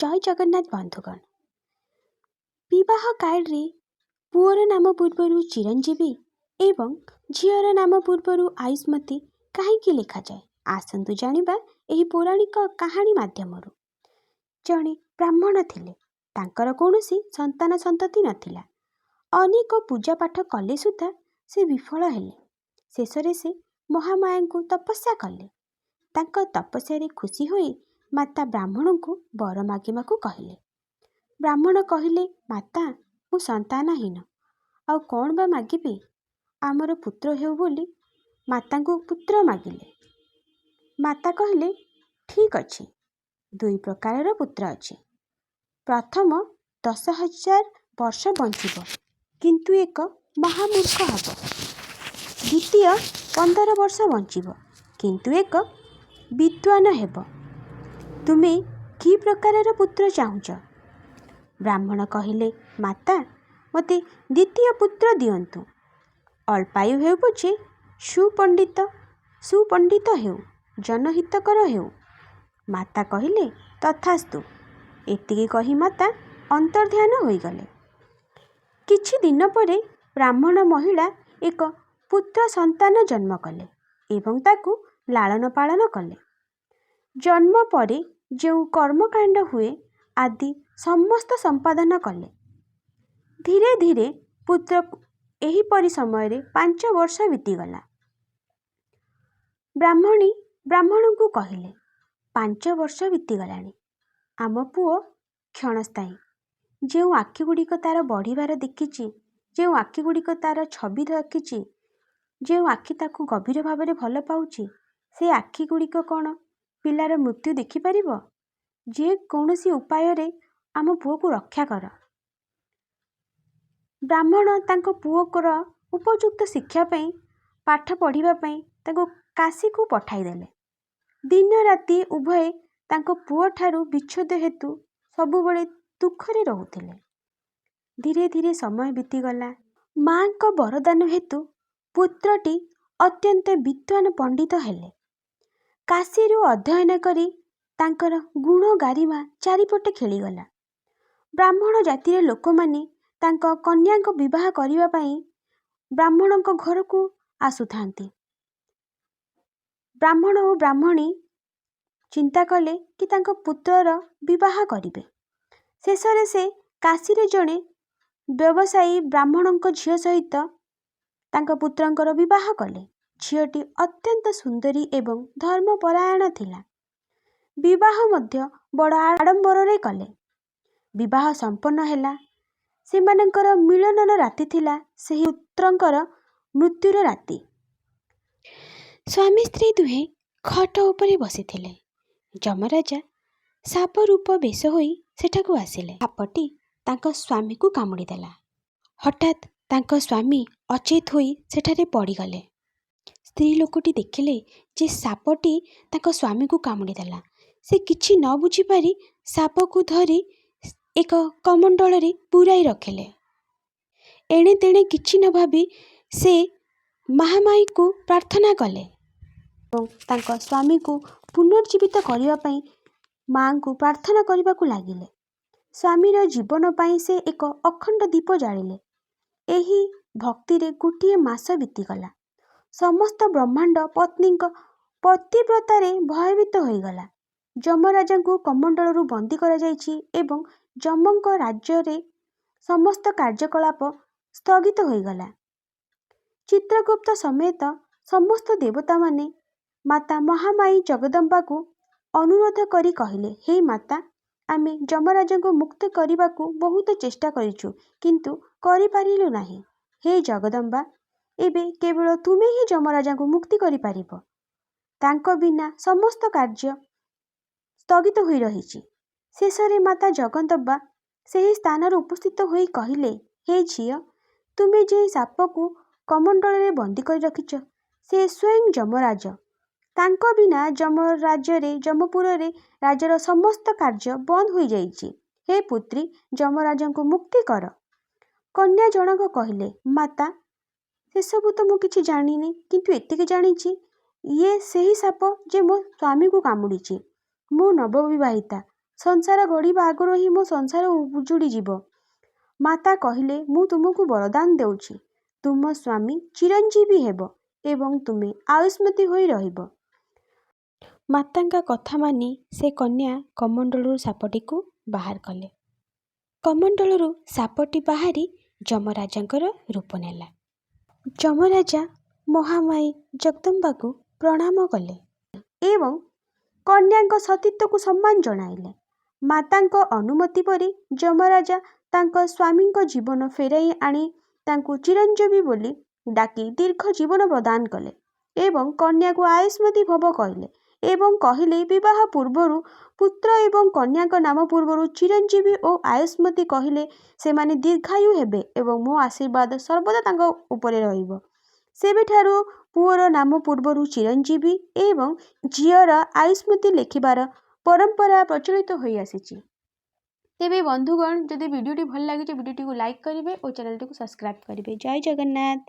जय जगन्नाथ बंधुगण। विवाह कार्ड पुअर नाम पूर्वर चिरंजीवी एवं झीर नाम पूर्वर आयुष्मती कहीं लिखा जाए आसतु जानिबा एही पौराणिक कहानी माध्यम। जड़े ब्राह्मण थिले, तांकर कौनसी संतान संतति नथिला। अनेक पूजा पाठ कले सुद्धा से विफल हेले। शेषरे से महामाया को तपस्या कले। तांका तपस्या खुशी होई माता ब्राह्मण को वर मागिबा को कहले। ब्राह्मण कहले, माता मु संतानहीन, आउ कौन बा मागिबे? आमर पुत्र हेउ बोली माता को पुत्र मागिले। माता कहले, ठीक अछि, दुई प्रकार पुत्र अछि। प्रथम 10,000 वर्ष बंचिब किंतु एक महामूर्ख हब। द्वितीय 15 वर्ष बंचिब किंतु एक विद्वान हेब। तुमे कि प्रकार पुत्र चाहुच? ब्राह्मण कहले, माता मते द्वितीय पुत्र दियंतु। अल्पायु हेउ पछे सुपंडित हेउ, जनहितकर हेउ। माता कहले, तथास्तु। एतिके कही माता अंतर्ध्यान होइगले। किछि दिन परे ब्राह्मण महिला एक पुत्र संतान जन्म कले एवं ताकू लालन पालन कले। जन्म परे जो कर्मकांड हुए आदि समस्त संपादन कले। धीरे धीरे पुत्र एहीपरि समय 5 वर्ष बीतीगला। ब्राह्मण को कहले, 5 वर्ष बीतीगलानी, आम पुओ क्षणस्थायी। जो आखि गुड़िक तार बढ़िबार देखिछि, जो आखि गुड़िक तार छवि देखिछि, जो आखि ताकू गभीर भाव भल पाउछि, से आखि गुड़िक कौन पिलार मृत्यु देखिपारिब? जे कौनसी उपाय रे आम पुओ को रक्षा कर। ब्राह्मण तांको पुओकर उपयुक्त शिक्षा पई पाठ पढ़िबा पई तांको काशी को पठाई देले। दिन राति उभय तांको पुओ ठारू विच्छेद हेतु सबुबले दुखरे रहुथिले। धीरे धीरे समय बीतीगला। माँ को वरदान हेतु पुत्रटी अत्यंत विद्वान पंडित हेले। काशीरू अध्ययन करी तांकर गुण गारिमा चारिपटे खेलीगला। ब्राह्मण जातिर लोक माने तांको कन्या को विवाह करिबा पई ब्राह्मण को घर को आसुथांती। ब्राह्मण और ब्राह्मणी चिंता कले कि तांको पुत्रर विवाह करिबे। शेषरे से काशी जड़े व्यवसायी ब्राह्मण झील सहित तांको पुत्रंकर विवाह कले। झीलटी अत्यंत सुंदरी एवं धर्मपरायण थिला। विवाह मध्य बड़ आडंबर रे कले। विवाह संपन्न हैला। सेमानंकर मिलनन राति थिला सेही पुत्रंकर मृत्युर राति। स्वामी स्त्री दुहे खट उपरे बसिथिले। जमराजा साप रूप बेश होई सेठाकू आसिले। सापटी तांको स्वामी को कामुड़ी देला। हठात तांको स्वामी अचेत होई सेठारे पड़ीगले। स्त्री लोकटी देखिले जे सापटी तांको स्वामी को कामुड़ी देला। से किछि न बुझी पारी साप को धरी एक कमंडल रे पुराई रखिले। एणे तेणे किछि न भाबी से महामाई को प्रार्थना कले और तांको स्वामी को पुनर्जीवित करिबा पई मां को प्रार्थना करिबा को लागिले। स्वामीर जीवन पई से एक अखंड दीप जालिले। एही भक्ति रे गोटिए मास बीतीगला। समस्त ब्रह्मांड पत्नी पतिव्रता रे भयभीत होइगला। जमराजा को कमंडल रु बंदी करा जायछि एवं जमंक राज्य रे समस्त कार्यकलाप स्थगित होइगला। चित्रगुप्त समेत समस्त देवता माने माता महामाई जगदम्बा को अनुरोध करी कहले, हे माता, आमे जमराजा को मुक्त करने को बहुत चेष्टा करिछु किंतु करि पारिलु नाही। हे जगदम्बा, एबे केवल तुमे ही जमराजा को मुक्ति करि पारिबो। तांको बिना समस्त कार्य स्थगित होई रहिछि। शेषरे माता जगदम्बा सेही स्थान उपस्थित होई कहले, हे झियो, तुमे जे साप को कमंडल रे बंदी कर रखिछ से स्वयं जमराज। तांको बिना जमराज्य रे जमपुर रे राजर समस्त कार्य बंद हो जाइछि। हे पुत्री, जमराज को मुक्ति कर। कन्या जनक कहले, माता, से सबु तो मु किछि जानिनी किंतु एतिके जानिछि ये सही साप जे मो स्वामी को कामुड़ीछि। मु नवविवाहिता, ସଂସାର ଗଢ଼ିବା ଆଗରୁ ହିଁ ମୋ ସଂସାର ଉଜୁଡ଼ିଯିବ। ମାତା କହିଲେ, ମୁଁ ତୁମକୁ ବରଦାନ ଦେଉଛି, ତୁମ ସ୍ୱାମୀ ଚିରଞ୍ଜୀବୀ ହେବ ଏବଂ ତୁମେ ଆୟୁଷ୍ମତୀ ହୋଇ ରହିବ। ମାତାଙ୍କ କଥା ମାନି ସେ କନ୍ୟା କମଣ୍ଡଳରୁ ସାପଟିକୁ ବାହାର କଲେ। କମଣ୍ଡଳରୁ ସାପଟି ବାହାରି ଯମରାଜାଙ୍କର ରୂପ ନେଲା। ଯମରାଜା ମହାମାଇ ଜଗଦମ୍ବାକୁ ପ୍ରଣାମ କଲେ ଏବଂ କନ୍ୟାଙ୍କ ସତୀତ୍ୱକୁ ସମ୍ମାନ ଜଣାଇଲେ। ମାତାଙ୍କ ଅନୁମତି ପରେ ଯମରାଜା ତାଙ୍କ ସ୍ୱାମୀଙ୍କ ଜୀବନ ଫେରାଇ ଆଣି ତାଙ୍କୁ ଚିରଞ୍ଜୀବୀ ବୋଲି ଡାକି ଦୀର୍ଘ ଜୀବନ ପ୍ରଦାନ କଲେ ଏବଂ କନ୍ୟାକୁ ଆୟୁଷ୍ମତୀ ଭବ କହିଲେ ଏବଂ କହିଲେ, ବିବାହ ପୂର୍ବରୁ ପୁତ୍ର ଏବଂ କନ୍ୟାଙ୍କ ନାମ ପୂର୍ବରୁ ଚିରଞ୍ଜୀବୀ ଓ ଆୟୁଷ୍ମତୀ କହିଲେ ସେମାନେ ଦୀର୍ଘାୟୁ ହେବେ ଏବଂ ମୋ ଆଶୀର୍ବାଦ ସର୍ବଦା ତାଙ୍କ ଉପରେ ରହିବ। ସେବେଠାରୁ ପୁଅର ନାମ ପୂର୍ବରୁ ଚିରଞ୍ଜୀବୀ ଏବଂ ଝିଅର ଆୟୁଷ୍ମତୀ ଲେଖିବାର ପରମ୍ପରା ପ୍ରଚଳିତ ହୋଇ ଆସିଛି। ତେବେ ବନ୍ଧୁଗଣ, ଯଦି ଭିଡ଼ିଓଟି ଭଲ ଲାଗିଛି ଭିଡ଼ିଓଟିକୁ ଲାଇକ୍ କରିବେ ଓ ଚ୍ୟାନେଲଟିକୁ ସବସ୍କ୍ରାଇବ୍ କରିବେ। ଜୟ ଜଗନ୍ନାଥ।